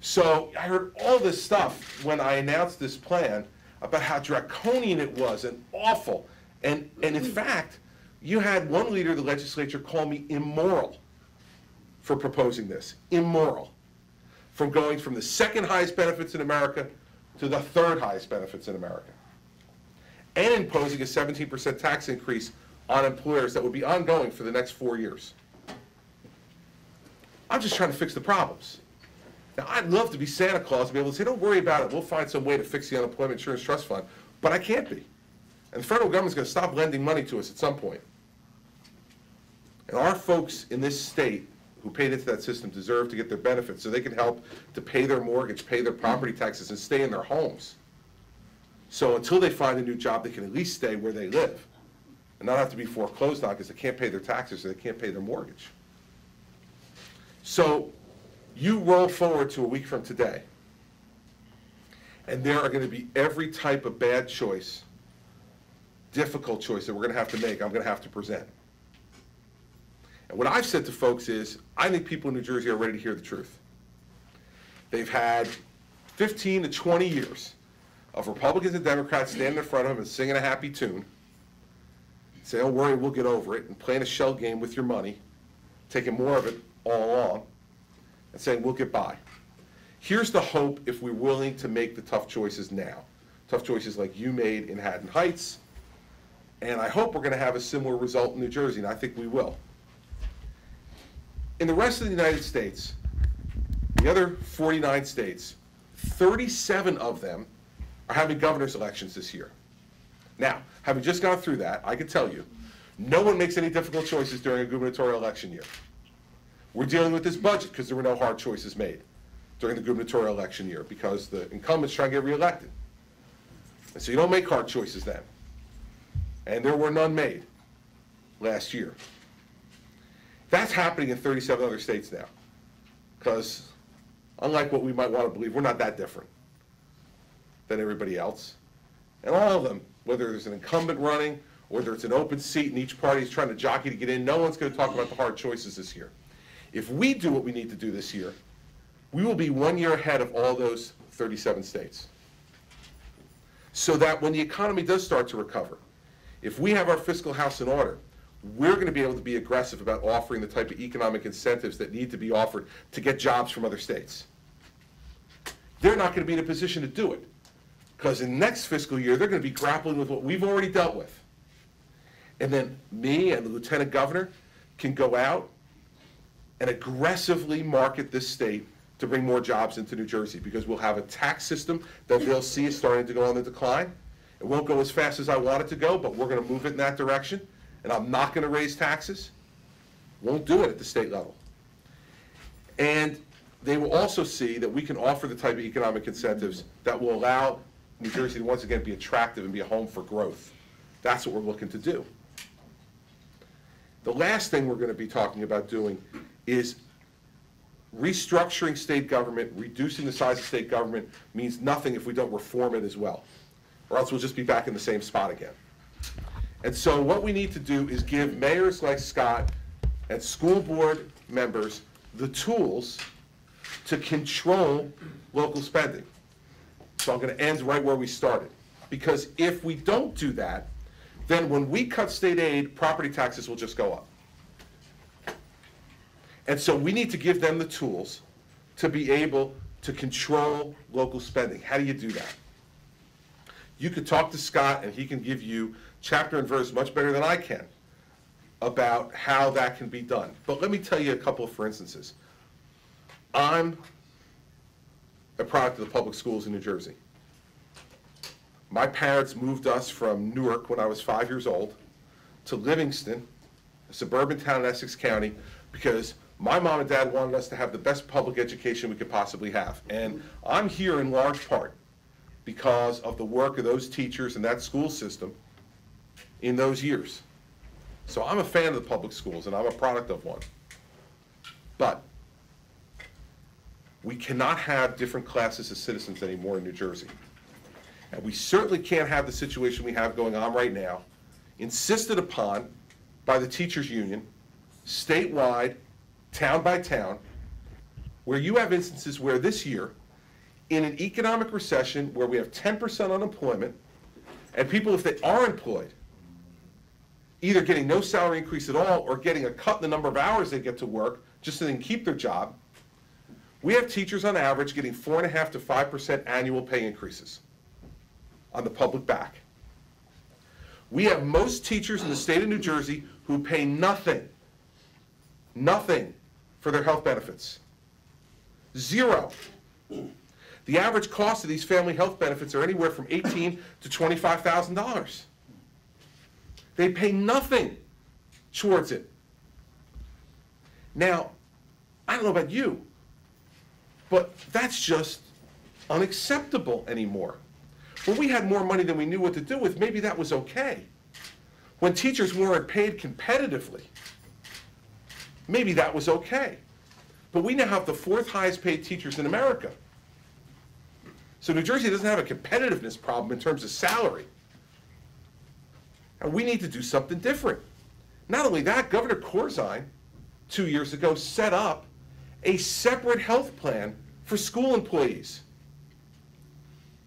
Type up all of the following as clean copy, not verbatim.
So I heard all this stuff when I announced this plan about how draconian it was and awful. And in fact, you had one leader of the legislature call me immoral for proposing this. Immoral. From going from the second highest benefits in America to the third highest benefits in America. And imposing a 17% tax increase on employers that would be ongoing for the next 4 years. I'm just trying to fix the problems. Now, I'd love to be Santa Claus and be able to say, don't worry about it, we'll find some way to fix the unemployment insurance trust fund, but I can't be. And the federal government's going to stop lending money to us at some point. And our folks in this state who paid into that system deserve to get their benefits so they can help to pay their mortgage, pay their property taxes, and stay in their homes. So until they find a new job, they can at least stay where they live and not have to be foreclosed on because they can't pay their taxes or they can't pay their mortgage. So you roll forward to a week from today, and there are going to be every type of bad choice, difficult choice that we're going to have to make, I'm going to have to present. And what I've said to folks is, I think people in New Jersey are ready to hear the truth. They've had 15 to 20 years of Republicans and Democrats standing in front of them and singing a happy tune, say, don't worry, we'll get over it, and playing a shell game with your money, taking more of it all along, and saying, we'll get by. Here's the hope if we're willing to make the tough choices now. Tough choices like you made in Haddon Heights, and I hope we're going to have a similar result in New Jersey, and I think we will. In the rest of the United States, the other 49 states, 37 of them are having governor's elections this year. Now, having just gone through that, I can tell you, no one makes any difficult choices during a gubernatorial election year. We're dealing with this budget because there were no hard choices made during the gubernatorial election year because the incumbent's trying to get reelected. And so you don't make hard choices then. And there were none made last year. That's happening in 37 other states now because unlike what we might want to believe, we're not that different than everybody else. And all of them, whether there's an incumbent running, or whether it's an open seat and each party is trying to jockey to get in, no one's going to talk about the hard choices this year. If we do what we need to do this year, we will be 1 year ahead of all those 37 states. So that when the economy does start to recover, if we have our fiscal house in order, we're going to be able to be aggressive about offering the type of economic incentives that need to be offered to get jobs from other states. They're not going to be in a position to do it because in the next fiscal year, they're going to be grappling with what we've already dealt with. And then me and the lieutenant governor can go out and aggressively market this state to bring more jobs into New Jersey because we'll have a tax system that they'll see is starting to go on the decline. It won't go as fast as I want it to go, but we're going to move it in that direction. And I'm not going to raise taxes. Won't do it at the state level. And they will also see that we can offer the type of economic incentives that will allow New Jersey to once again be attractive and be a home for growth. That's what we're looking to do. The last thing we're going to be talking about doing is restructuring state government. Reducing the size of state government means nothing if we don't reform it as well, or else we'll just be back in the same spot again. And so what we need to do is give mayors like Scott and school board members the tools to control local spending. So I'm going to end right where we started. Because if we don't do that, then when we cut state aid, property taxes will just go up. And so we need to give them the tools to be able to control local spending. How do you do that? You could talk to Scott and he can give you chapter and verse much better than I can about how that can be done. But let me tell you a couple of for instances. I'm a product of the public schools in New Jersey. My parents moved us from Newark when I was 5 years old to Livingston, a suburban town in Essex County, because my mom and dad wanted us to have the best public education we could possibly have. And I'm here in large part because of the work of those teachers and that school system in those years. So I'm a fan of the public schools and I'm a product of one. But we cannot have different classes of citizens anymore in New Jersey. And we certainly can't have the situation we have going on right now, insisted upon by the teachers union, statewide, town by town, where you have instances where this year, in an economic recession where we have 10% unemployment, and people, if they are employed, either getting no salary increase at all or getting a cut in the number of hours they get to work just so they can keep their job, we have teachers on average getting 4.5% to 5% annual pay increases on the public back. We have most teachers in the state of New Jersey who pay nothing for their health benefits. Zero. The average cost of these family health benefits are anywhere from $18,000 to $25,000. They pay nothing towards it. Now, I don't know about you, but that's just unacceptable anymore. When we had more money than we knew what to do with, maybe that was okay. When teachers weren't paid competitively, maybe that was okay. But we now have the 4th highest paid teachers in America. So New Jersey doesn't have a competitiveness problem in terms of salary. And we need to do something different. Not only that, Governor Corzine, 2 years ago, set up a separate health plan for school employees.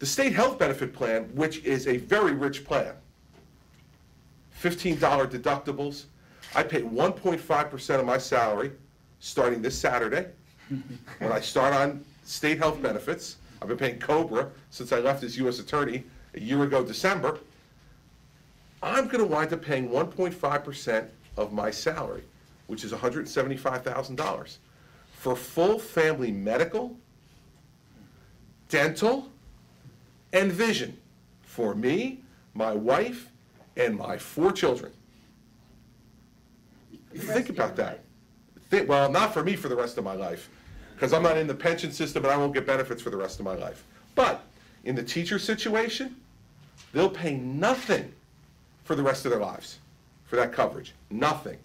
The state health benefit plan, which is a very rich plan, $15 deductibles. I pay 1.5% of my salary starting this Saturday when I start on state health benefits. I've been paying COBRA since I left as U.S. Attorney a year ago, December. I'm going to wind up paying 1.5% of my salary, which is $175,000, for full family medical, dental, and vision for me, my wife, and my 4 children. Think about that. Well, not for me for the rest of my life, because I'm not in the pension system and I won't get benefits for the rest of my life. But in the teacher situation, they'll pay nothing for the rest of their lives for that coverage. Nothing.